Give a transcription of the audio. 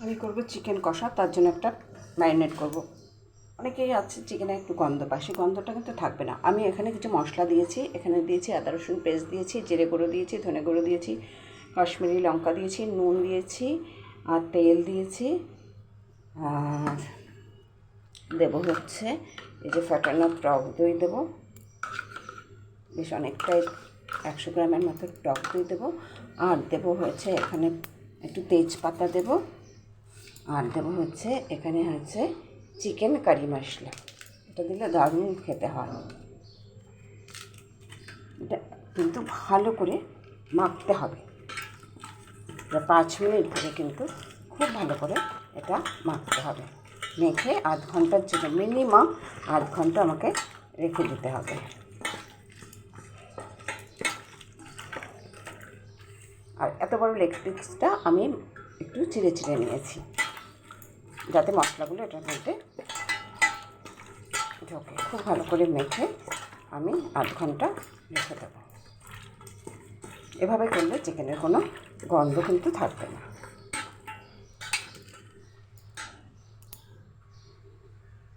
আমি করব চিকেন কষা, তার জন্য একটা ম্যারিনেট করব। অনেকেই আছে চিকেনে একটু গন্ধ পায়, সেই গন্ধটা কিন্তু থাকবে না। আমি এখানে কিছু মশলা দিয়েছি, এখানে দিয়েছি আদা রসুন পেস্ট দিয়েছি, জিরে গুঁড়ো দিয়েছি, ধনে গুঁড়ো দিয়েছি, কাশ্মীরি লঙ্কা দিয়েছি, নুন দিয়েছি, আর তেল দিয়েছি। আর দেবো হচ্ছে এই যে ফ্যাটানো টক দই দেবো, বেশ অনেকটাই 100 গ্রামের মতো টক দই দেবো। আর দেবো হচ্ছে এখানে একটু তেজপাতা দেবো। আর দেবো হচ্ছে এখানে হচ্ছে চিকেন কারি মশলা, এটা দিলে দারুণ খেতে হয়। এটা কিন্তু ভালো করে মাখতে হবে, 5 মিনিট ধরে কিন্তু খুব ভালো করে এটা মাখতে হবে। মেখে আধ ঘন্টার জন্য, মিনিমাম আধ ঘন্টা আমাকে রেখে দিতে হবে। আর এত বড় লেগ পিসটা আমি একটু চিড়ে চিড়ে নিয়েছি, যাতে মশলাগুলো এটার মধ্যে ঢোকে। খুব ভালো করে মেখে আমি আধ ঘন্টা রেখে দেবো। এভাবে করলে চিকেনের কোনো গন্ধ কিন্তু থাকবে না।